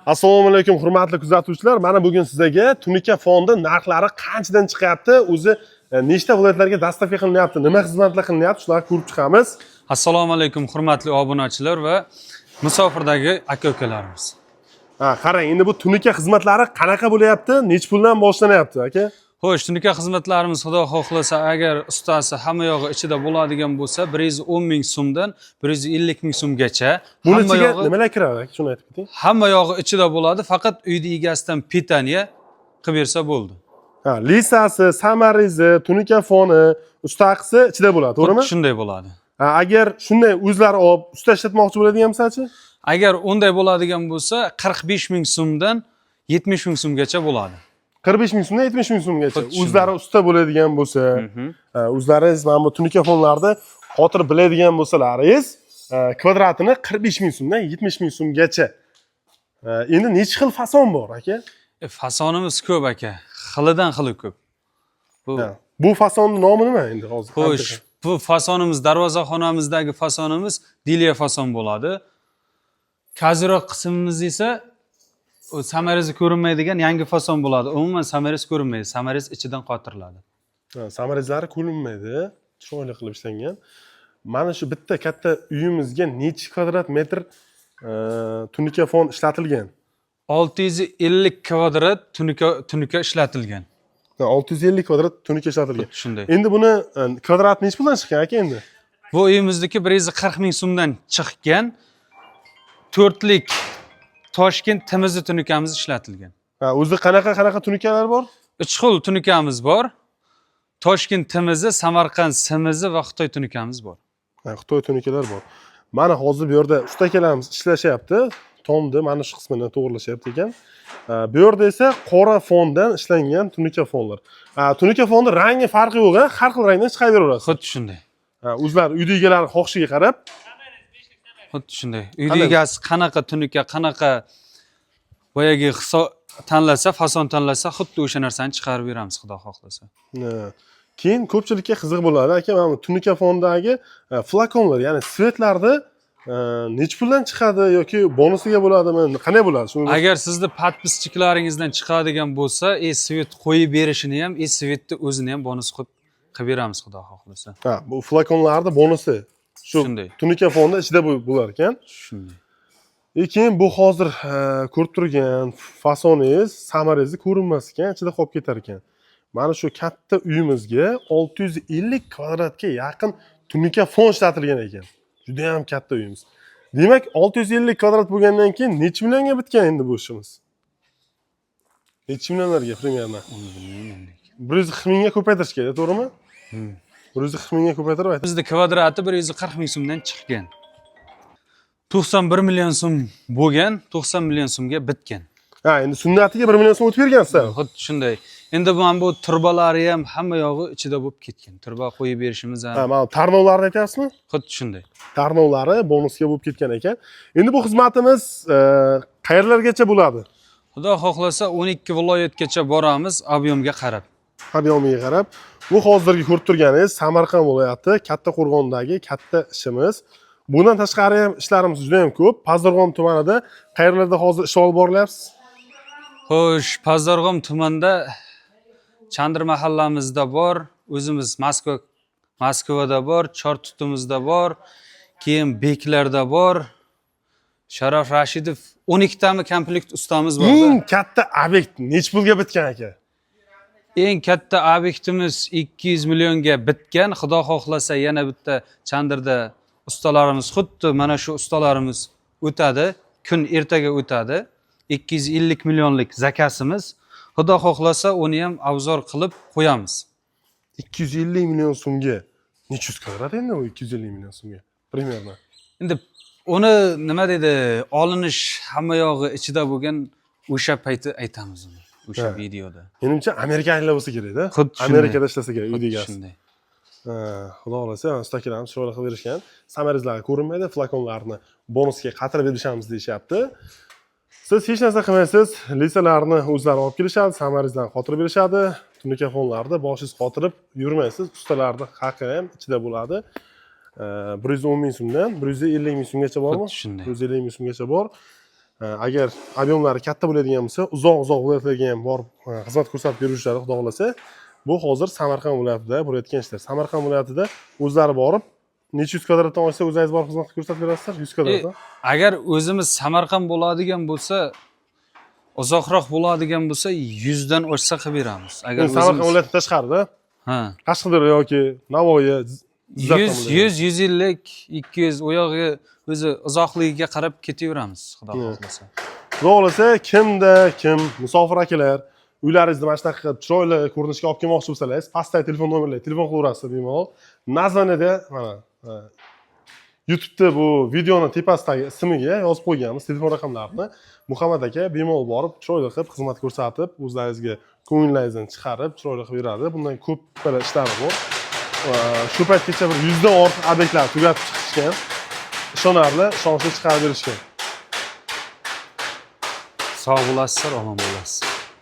Assalomu alaykum hurmatli kuzatuvchilar. Mana bugun sizlarga tunika fondi narxlari qanchadan chiqyapti, o'zi nechta viloyatlarga dostavka qilinyapti, nima xizmatlar qilinyapti, shularni ko'rib chiqamiz. Assalomu alaykum hurmatli obunachilar va musofirdagi aka-ukalarimiz. Qarang, endi bu tunika xizmatlari qanaqa bo'lyapti, necha puldan boshlanyapti, aka? Xo'sh, tunika xizmatlarimiz xudo xohlasa, agar ustasi hamma yog'i ichida bo'ladigan bo'lsa, 110 ming so'mdan 150 ming so'mgacha. Buni ichiga nimalar kiradi, aka? Shuni aytib keting. Hamma yog'i ichida bo'ladi, faqat uyda egasidan pitaniya qilib bersa bo'ldi. Lisasi, samarizi, tunika foni, ustaqisi ichida bo'ladi, to'g'rimi? Shunday bo'ladi. Agar shunday o'zlari olib usta ishlatmoqchi bo'ladigan bo'lsa-chi? Agar unday bo'ladigan bo'lsa, 45 ming so'mdan 70 ming so'mgacha bo'ladi. 45 ming so'mdan 70 ming so'mgacha. O'zlari usta bo'ladigan bo'lsa, o'zlaringiz mana bu tunika fonlarni xotir biladigan bo'lsalaringiz, kvadratini 45 ming so'mdan 70 ming so'mgacha. Endi necha xil fason bor, aka? Fasonimiz ko'p aka. Xilidan xili ko'p. Bu fasonning nomi nima endi hozir? Xo'sh, bu fasonimiz darvozaxonamizdagi fasonimiz Diliya fason bo'ladi. Kaziroq qismimiz esa o samariz ko'rinmaydigan yangi fason bo'ladi. Umuman samariz ko'rinmaydi, samariz ichidan qotiriladi. Samarizlari ko'rinmaydi, chiroyli qilib ishlangan. Mana shu bitta katta uyimizga necha kvadrat metr tunika fon ishlatilgan? 650 kvadrat tunika ishlatilgan. 650 kvadrat tunika ishlatilgan. Shunday. Endi buni kvadrat necha puldan chiqqan aka endi? Bu uyimizdagi 140 ming so'mdan chiqqan 4lik Toshkent timizi tunikamiz ishlatilgan. O'zi qanaqa tunikalar bor? 3 xil tunikamiz bor. Toshkent timizi, Samarqand simizi va Xitoy tunikamiz bor. Xitoy tunikalar bor. Mana hozir bu yerda usta akalarimiz ishlashyapti. Tomni mana shu qismini to'g'rilashyapti ekan. Bu yerda esa qora fondan ishlangan tunika fonlar. Tunika fonni rangi farqi yo'q, har xil rangdan chiqaraverasiz. Xuddi shunday. O'zlari uyda egalari xohishiga qarab. Xuddi shunday. Uyda egasi qanaqa tunika, qanaqa boyagi tanlasa, fason tanlasa, xuddi o'sha narsani chiqarib beramiz, xudo xohlasa. Keyin ko'pchilikka qiziq bo'ladi, aka, mana bu tunika fondagi flakonlar, ya'ni svetlarni necha puldan chiqadi yoki bonusiga bo'ladimi? Qanday bo'ladi? Shuni agar sizni podpischiliklaringizdan chiqadigan bo'lsa, svet qo'yib berishini ham, svetni o'zini ham bonus qilib beramiz, xudo xohlasa. Bu flakonlarning bonusi shu tunika fondi ichida bo'lar ekan. Shunday. Keyin bu hozir ko'rib turgan fasoningiz, samarizni ko'rinmas ekan, ichida qolib ketar ekan. Mana shu katta uyimizga 650 kvadratga yaqin tunika fon ishlatilgan ekan. Juda ham katta uyimiz. Demak, 650 kvadrat bo'lgandan keyin necha millionga bitgan endi bu ishimiz? Necha millionlarga примерно? 140 mingga ko'paytirish kerak, to'g'rimi? 140 mingga ko'paytirib ayting. Bizning kvadrati 140 ming so'mdan chiqqan. 91 million so'm bo'lgan, 90 million so'mga bitgan. Endi sunnatiga 1 million so'm o'tib bergansiz. Xuddi shunday. Endi bu turbalari ham hamma yog'i ichida bo'lib ketgan. Turba qo'yib berishimiz ham. Mana tarnovlarni aytyapsizmi? Xuddi shunday. Tarnovlari bonusga bo'lib ketgan ekan. Endi bu xizmatimiz qayerlargacha bo'ladi? Xudo xohlasa 12 viloyatgacha boramiz, ob'yomga qarab. Ob'yomiga qarab. Bu hozirgi ko'rib turganingiz Samarqand viloyati Kattaqo'rg'ondagi katta ishimiz. Bundan tashqari ham ishlarimiz juda ham ko'p. Pazdarg'om tumanida qayerlarda hozir ish olib borilyapsiz? Xo'sh, Pazdarg'om tumanida Chandr mahallamizda bor, o'zimiz Moskvada bor, Chortutumizda bor, keyin Beklarda bor. Sharof Rashidov 12 tami komplekt ustamiz bor. Eng katta obyekt necha pulga bitgan aka? Eng katta obyektimiz 200 millionga bitgan. Xudo xohlasa yana bitta Chandrda ustalarimiz xuddi mana shu ustalarimiz o'tadi, kun ertaga o'tadi. 250 millionlik zakasimiz. Xudo xohlasa uni ham avzor qilib qo'yamiz. 250 million so'mga. Necha yuz kvadrat endi u 250 million so'mga? Примерно. Endi uni nima dedi, olinish hamma yog'i ichida bo'lgan o'sha payti aytamiz uni, o'sha videoda. Menimcha amerikaliklar bo'lsa kerak-da. Amerikada ishlasa kerak uyda. Shunday. Xudo xolasa, ustakalarimiz chiroyli qilib berishgan. Samarizlar ko'rinmaydi, flakonlarni bonusga qatirib berishamiz deyishyapti. Siz hech narsa qilmaysiz, lisalarni o'zlari olib kelishadi, samarizlarni qotirib berishadi. Tunika fonlarni boshingiz qotirib yurmaysiz, ustalarni haqi ham ichida bo'ladi. 110 ming so'mdan 150 ming so'mgacha bormi? 150 ming so'mgacha bor. Agar ob'yomlari katta bo'ladigan bo'lsa, uzoq viloyatlarga ham borib xizmat ko'rsatib beruvchilar, xudo xolasa, bu hozir Samarqand viloyatida bo'layotgan ishlar. Samarqand viloyatida o'zlari borib, necha yuz kvadratdan oshsa o'zingiz borib xizmat ko'rsatib berasizlar? 100 kvadratdan. Agar o'zimiz Samarqand bo'ladigan bo'lsa, uzoqroq bo'ladigan bo'lsa 100 dan oshsa qilib beramiz. Agar Samarqand viloyati tashqarida, ha, Qashqadaryo yoki Navoiy, 100, 150, 200 u yog'iga o'zi uzoqligiga qarab ketaveramiz, xudo xohlasa. Xudo xolasa, kim musofir akalar uylaringizni mana shunaqa qilib chiroyli ko'rinishga olib kelmoqchi bo'lsangiz, pastdagi telefon nomerlarga telefon qilaverasiz bemalol. Nazarimda mana YouTube'da bu videoni tepasidagi ismiga yozib qo'yganmiz telefon raqamlarini. Muhammad aka bemalol borib, chiroyli qilib xizmat ko'rsatib, o'zlaringizga ko'nglingizni chiqarib, chiroyli qilib beradi. Bundan ko'p ishlar bor. Shu paytgacha bir 100 dan ortiq obyektlar tugatib chiqishgan. Ishonarli, ishonchli chiqarib berishgan. Sog' bo'lasizlar, omon bo'lasiz.